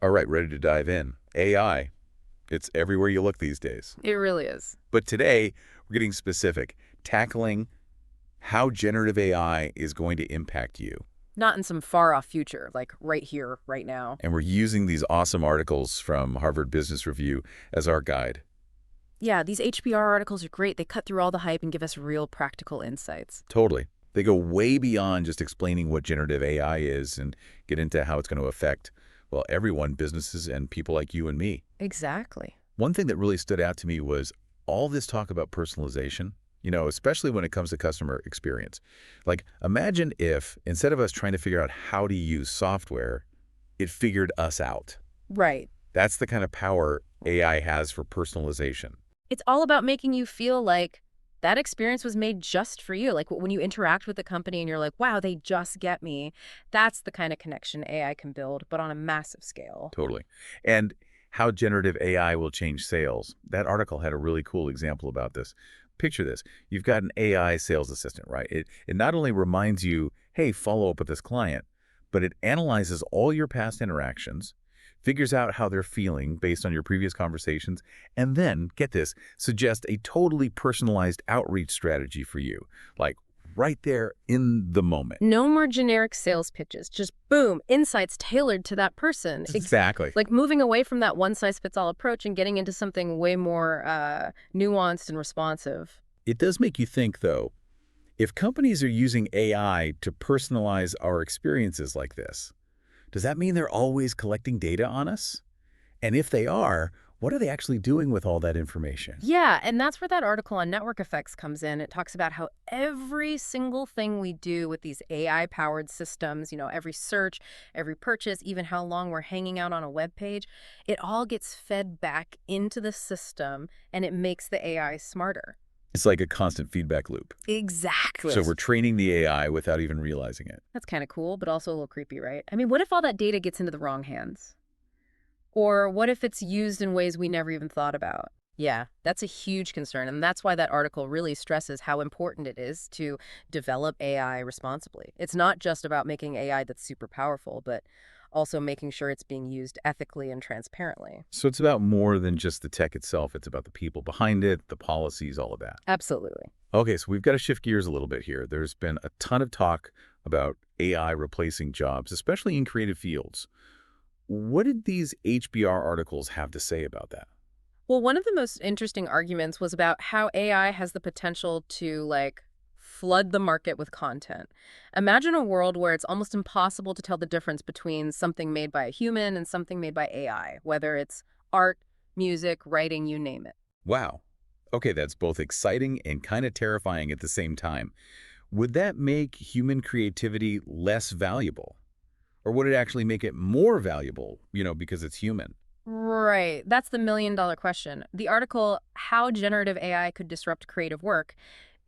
All right, ready to dive in. AI, it's everywhere you look these days. It really is. But today, we're getting specific, tackling how generative AI is going to impact you. Not in some far off future, like right here, right now. And we're using these awesome articles from Harvard Business Review as our guide. Yeah, these HBR articles are great. They cut through all the hype and give us real practical insights. Totally. They go way beyond just explaining what generative AI is and get into how it's going to affect, well, everyone, businesses and people like you and me. Exactly. One thing that really stood out to me was all this talk about personalization, especially when it comes to customer experience. Like, imagine if, instead of us trying to figure out how to use software, it figured us out. Right. That's the kind of power AI has for personalization. It's all about making you feel like that experience was made just for you. Like when you interact with the company and you're like, wow, they just get me. That's the kind of connection AI can build, but on a massive scale. Totally. And how generative AI will change sales. That article had a really cool example about this. Picture this. You've got an AI sales assistant, right? It not only reminds you, hey, follow up with this client, but it analyzes all your past interactions, figures out how they're feeling based on your previous conversations, and then, get this, suggests a totally personalized outreach strategy for you, like right there in the moment. No more generic sales pitches. Just boom, insights tailored to that person. Exactly. Like moving away from that one-size-fits-all approach and getting into something way more nuanced and responsive. It does make you think, though, if companies are using AI to personalize our experiences like this, does that mean they're always collecting data on us? And if they are, what are they actually doing with all that information? Yeah, and that's where that article on network effects comes in. It talks about how every single thing we do with these AI-powered systems, every search, every purchase, even how long we're hanging out on a web page, it all gets fed back into the system and it makes the AI smarter. It's like a constant feedback loop. Exactly. So we're training the AI without even realizing it. That's kind of cool, but also a little creepy, right? I mean, what if all that data gets into the wrong hands? Or what if it's used in ways we never even thought about? Yeah, that's a huge concern. And that's why that article really stresses how important it is to develop AI responsibly. It's not just about making AI that's super powerful, but also making sure it's being used ethically and transparently. So it's about more than just the tech itself. It's about the people behind it, the policies, all of that. Absolutely. Okay, so we've got to shift gears a little bit here. There's been a ton of talk about AI replacing jobs, especially in creative fields. What did these HBR articles have to say about that? Well, one of the most interesting arguments was about how AI has the potential to, flood the market with content. Imagine a world where it's almost impossible to tell the difference between something made by a human and something made by AI, whether it's art, music, writing, you name it. Wow. Okay, that's both exciting and kind of terrifying at the same time. Would that make human creativity less valuable? Or would it actually make it more valuable, because it's human? Right. That's the million-dollar question. The article, How Generative AI Could Disrupt Creative Work,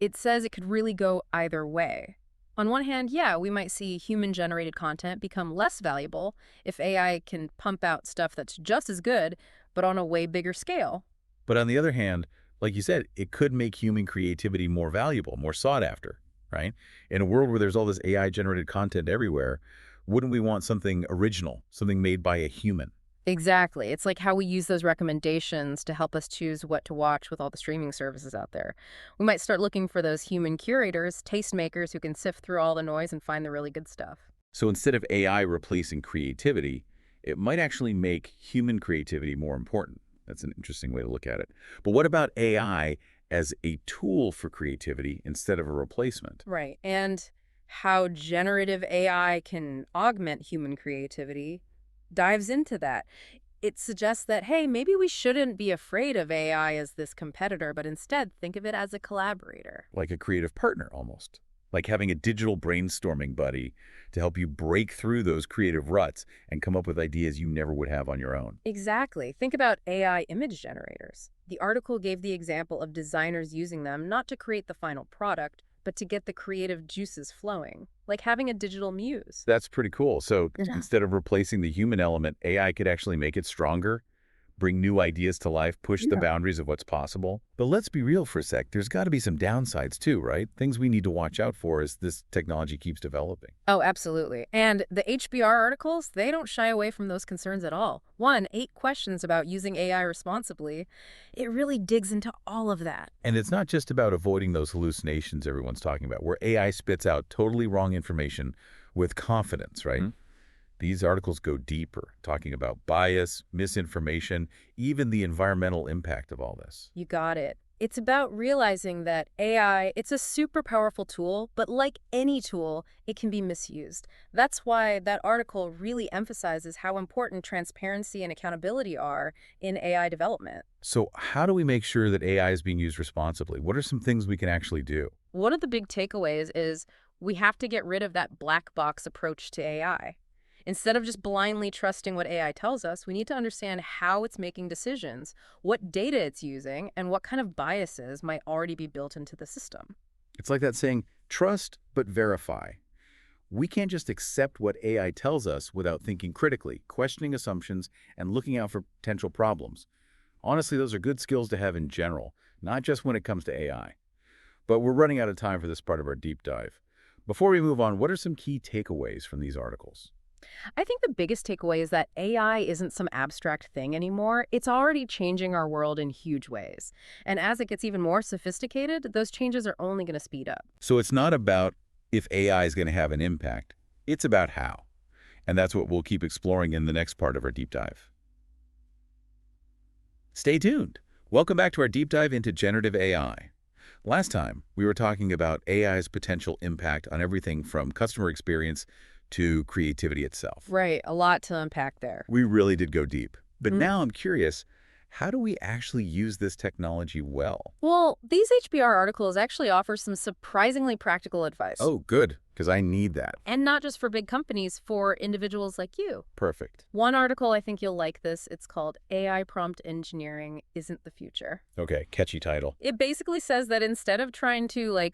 it says it could really go either way. On one hand, yeah, we might see human-generated content become less valuable if AI can pump out stuff that's just as good, but on a way bigger scale. But on the other hand, like you said, it could make human creativity more valuable, more sought after, right? In a world where there's all this AI-generated content everywhere, wouldn't we want something original, something made by a human? Exactly. It's like how we use those recommendations to help us choose what to watch with all the streaming services out there. We might start looking for those human curators, tastemakers who can sift through all the noise and find the really good stuff. So instead of AI replacing creativity, it might actually make human creativity more important. That's an interesting way to look at it. But what about AI as a tool for creativity instead of a replacement? Right. And how generative AI can augment human creativity dives into that. It suggests that, hey, maybe we shouldn't be afraid of AI as this competitor, but instead think of it as a collaborator. Like a creative partner almost. Like having a digital brainstorming buddy to help you break through those creative ruts and come up with ideas you never would have on your own. Exactly. Think about AI image generators. The article gave the example of designers using them not to create the final product, but to get the creative juices flowing, like having a digital muse. That's pretty cool. So Yeah. instead of replacing the human element, AI could actually make it stronger, bring new ideas to life, push the boundaries of what's possible. But let's be real for a sec. There's got to be some downsides too, right? Things we need to watch out for as this technology keeps developing. Oh, absolutely. And the HBR articles, they don't shy away from those concerns at all. One, 8 questions about using AI responsibly. It really digs into all of that. And it's not just about avoiding those hallucinations everyone's talking about, where AI spits out totally wrong information with confidence, right? These articles go deeper, talking about bias, misinformation, even the environmental impact of all this. You got it. It's about realizing that AI, it's a super powerful tool, but like any tool, it can be misused. That's why that article really emphasizes how important transparency and accountability are in AI development. So how do we make sure that AI is being used responsibly? What are some things we can actually do? One of the big takeaways is we have to get rid of that black box approach to AI. Instead of just blindly trusting what AI tells us, we need to understand how it's making decisions, what data it's using, and what kind of biases might already be built into the system. It's like that saying, trust but verify. We can't just accept what AI tells us without thinking critically, questioning assumptions, and looking out for potential problems. Honestly, those are good skills to have in general, not just when it comes to AI. But we're running out of time for this part of our deep dive. Before we move on, what are some key takeaways from these articles? I think the biggest takeaway is that AI isn't some abstract thing anymore. It's already changing our world in huge ways. And as it gets even more sophisticated, those changes are only going to speed up. So it's not about if AI is going to have an impact. It's about how. And that's what we'll keep exploring in the next part of our deep dive. Stay tuned. Welcome back to our deep dive into generative AI. Last time, we were talking about AI's potential impact on everything from customer experience to creativity itself. Right, a lot to unpack there. We really did go deep. But now I'm curious, how do we actually use this technology well? Well, these HBR articles actually offer some surprisingly practical advice. Oh, good, because I need that. And not just for big companies, for individuals like you. Perfect. One article, I think you'll like this. It's called AI Prompt Engineering Isn't the Future. Okay, catchy title. It basically says that instead of trying to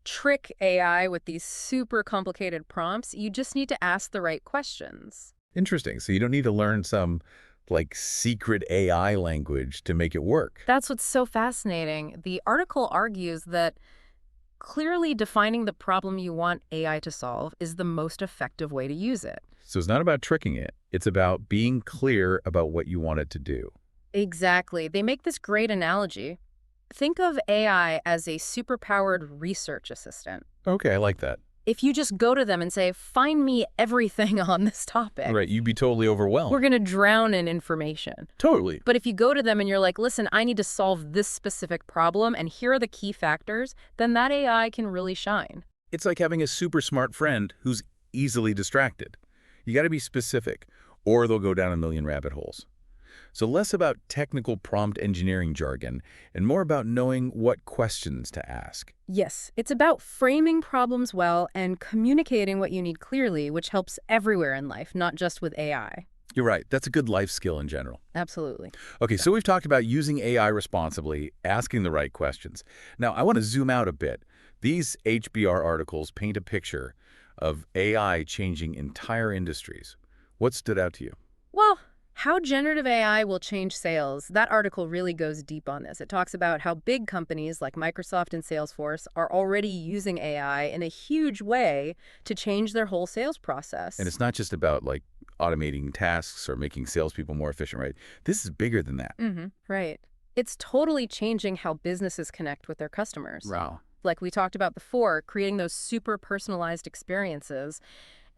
trick AI with these super complicated prompts, you just need to ask the right questions. Interesting. So you don't need to learn some secret AI language to make it work. That's what's so fascinating. The article argues that clearly defining the problem you want AI to solve is the most effective way to use it. So it's not about tricking it. It's about being clear about what you want it to do. Exactly. They make this great analogy. Think of AI as a superpowered research assistant. Okay, I like that. If you just go to them and say, find me everything on this topic, Right, you'd be totally overwhelmed. we're going to drown in information. Totally. But if you go to them and you're like, listen, I need to solve this specific problem, and here are the key factors, then that AI can really shine. It's like having a super smart friend who's easily distracted. You got to be specific, or they'll go down a million rabbit holes. So less about technical prompt engineering jargon and more about knowing what questions to ask. Yes, it's about framing problems well and communicating what you need clearly, which helps everywhere in life, not just with AI. You're right. That's a good life skill in general. Absolutely. Okay, so we've talked about using AI responsibly, asking the right questions. Now, I want to zoom out a bit. These HBR articles paint a picture of AI changing entire industries. What stood out to you? Well, how generative AI will change sales, that article really goes deep on this. It talks about how big companies like Microsoft and Salesforce are already using AI in a huge way to change their whole sales process. And it's not just about automating tasks or making salespeople more efficient, right? This is bigger than that. Right. It's totally changing how businesses connect with their customers. Wow. Like we talked about before, creating those super personalized experiences.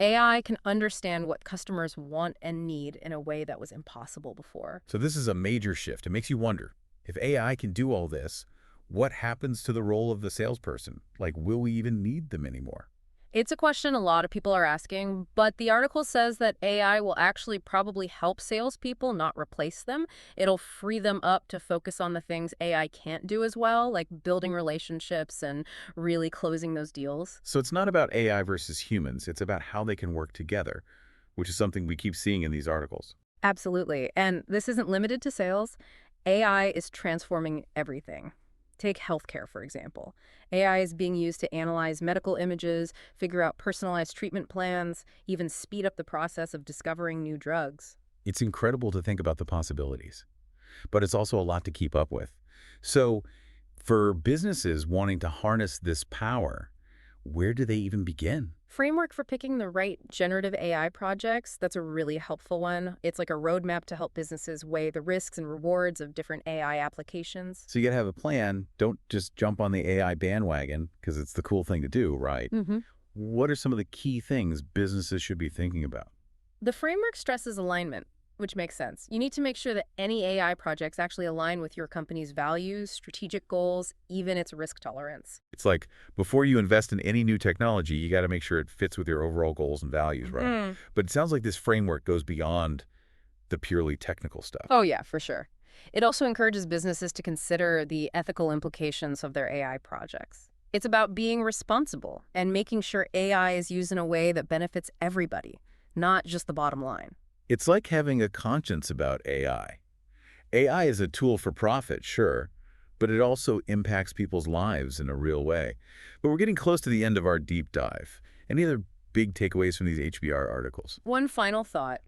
AI can understand what customers want and need in a way that was impossible before. So this is a major shift. It makes you wonder, if AI can do all this, what happens to the role of the salesperson? Will we even need them anymore? It's a question a lot of people are asking, but the article says that AI will actually probably help salespeople, not replace them. It'll free them up to focus on the things AI can't do as well, like building relationships and really closing those deals. So it's not about AI versus humans. It's about how they can work together, which is something we keep seeing in these articles. Absolutely. And this isn't limited to sales. AI is transforming everything. Take healthcare, for example. AI is being used to analyze medical images, figure out personalized treatment plans, even speed up the process of discovering new drugs. It's incredible to think about the possibilities. but it's also a lot to keep up with. So for businesses wanting to harness this power, where do they even begin? Framework for picking the right generative AI projects, that's a really helpful one. It's like a roadmap to help businesses weigh the risks and rewards of different AI applications. So you got to have a plan. Don't just jump on the AI bandwagon because it's the cool thing to do, right? hmm What are some of the key things businesses should be thinking about? The framework stresses alignment, which makes sense. You need to make sure that any AI projects actually align with your company's values, strategic goals, even its risk tolerance. It's like before you invest in any new technology, you got to make sure it fits with your overall goals and values, right? hmm But it sounds like this framework goes beyond the purely technical stuff. Oh, yeah, for sure. It also encourages businesses to consider the ethical implications of their AI projects. It's about being responsible and making sure AI is used in a way that benefits everybody, not just the bottom line. It's like having a conscience about AI. AI is a tool for profit, sure, but it also impacts people's lives in a real way. But we're getting close to the end of our deep dive. Any other big takeaways from these HBR articles? One final thought.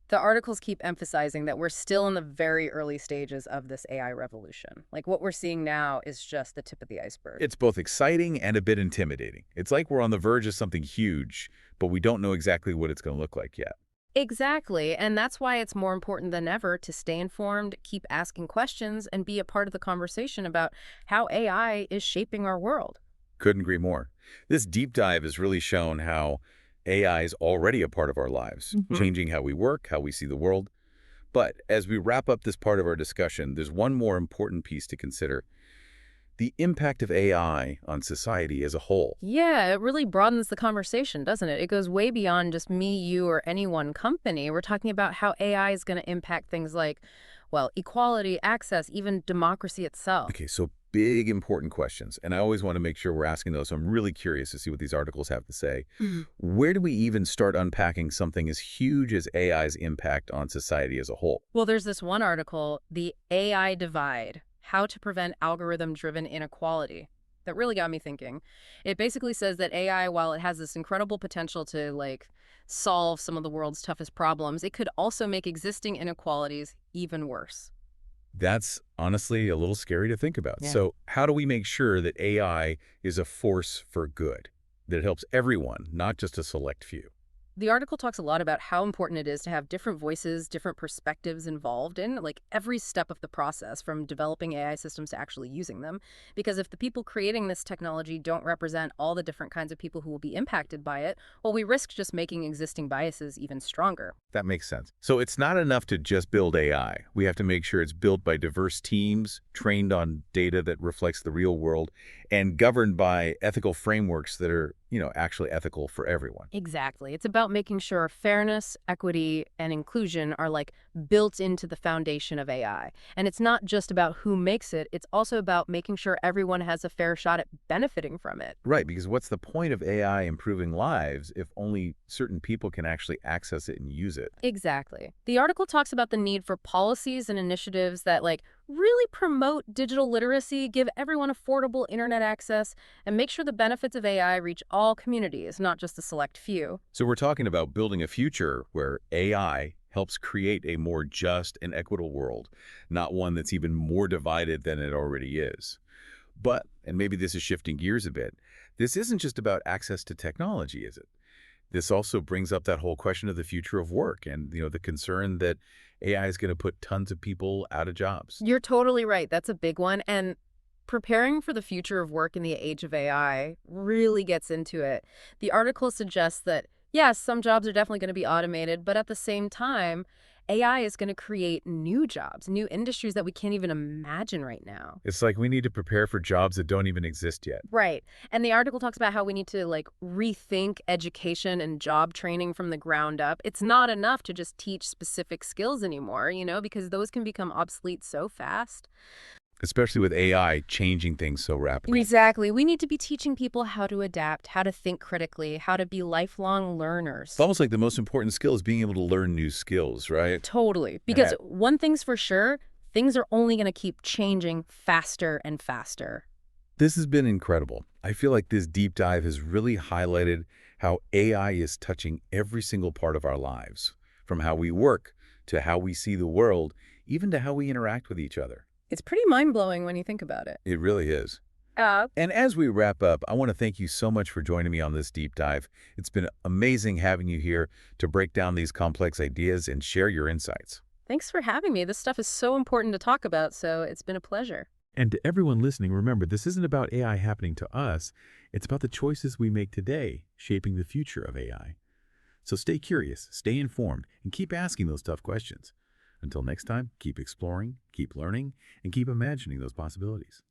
The articles keep emphasizing that we're still in the very early stages of this AI revolution. Like what we're seeing now is just the tip of the iceberg. It's both exciting and a bit intimidating. It's like we're on the verge of something huge, but we don't know exactly what it's going to look like yet. Exactly, and that's why it's more important than ever to stay informed, keep asking questions, and be a part of the conversation about how AI is shaping our world. Couldn't agree more. This deep dive has really shown how AI is already a part of our lives, Mhm. changing how we work, how we see the world. But as we wrap up this part of our discussion, there's one more important piece to consider: the impact of AI on society as a whole. Yeah, it really broadens the conversation, doesn't it? It goes way beyond just me, you, or any one company. We're talking about how AI is going to impact things like, well, equality, access, even democracy itself. Okay, so big, important questions. And I always want to make sure we're asking those. So I'm really curious to see what these articles have to say. Mhm. Where do we even start unpacking something as huge as AI's impact on society as a whole? Well, there's this one article, The AI Divide, How to Prevent Algorithm-Driven Inequality, that really got me thinking. It basically says that AI, while it has this incredible potential to, like, solve some of the world's toughest problems, it could also make existing inequalities even worse. That's honestly a little scary to think about. Yeah. So how do we make sure that AI is a force for good, that it helps everyone, not just a select few? The article talks a lot about how important it is to have different voices, different perspectives involved in like every step of the process from developing AI systems to actually using them. Because if the people creating this technology don't represent all the different kinds of people who will be impacted by it, well, we risk just making existing biases even stronger. That makes sense. So it's not enough to just build AI. We have to make sure it's built by diverse teams, trained on data that reflects the real world, and governed by ethical frameworks that are, actually ethical for everyone. Exactly. It's about making sure fairness, equity, and inclusion are like built into the foundation of AI. And it's not just about who makes it, it's also about making sure everyone has a fair shot at benefiting from it. Right, because what's the point of AI improving lives if only certain people can actually access it and use it? Exactly. The article talks about the need for policies and initiatives that like really promote digital literacy, give everyone affordable internet access, and make sure the benefits of AI reach all communities, not just a select few. So we're talking about building a future where AI helps create a more just and equitable world, not one that's even more divided than it already is. But, and maybe this is shifting gears a bit, this isn't just about access to technology, is it? This also brings up that whole question of the future of work and, the concern that AI is going to put tons of people out of jobs. You're totally right. That's a big one. And preparing for the future of work in the age of AI really gets into it. The article suggests that, yes, some jobs are definitely going to be automated, but at the same time, AI is going to create new jobs, new industries that we can't even imagine right now. It's like we need to prepare for jobs that don't even exist yet. Right. And the article talks about how we need to like rethink education and job training from the ground up. It's not enough to just teach specific skills anymore, because those can become obsolete so fast. Especially with AI changing things so rapidly. Exactly. We need to be teaching people how to adapt, how to think critically, how to be lifelong It's learners. almost like the most important skill is being able to learn new skills, right? Totally. Because Yeah. one thing's for sure, things are only going to keep changing faster and faster. This has been incredible. I feel like this deep dive has really highlighted how AI is touching every single part of our lives, from how we work to how we see the world, even to how we interact with each other. It's pretty mind-blowing when you think about it. It really is. Uh, And as we wrap up, I want to thank you so much for joining me on this deep dive. It's been amazing having you here to break down these complex ideas and share your insights. Thanks for having me. This stuff is so important to talk about, so it's been a pleasure. And to everyone listening, remember, this isn't about AI happening to us. It's about the choices we make today, shaping the future of AI. So stay curious, stay informed, and keep asking those tough questions. Until next time, keep exploring, keep learning, and keep imagining those possibilities.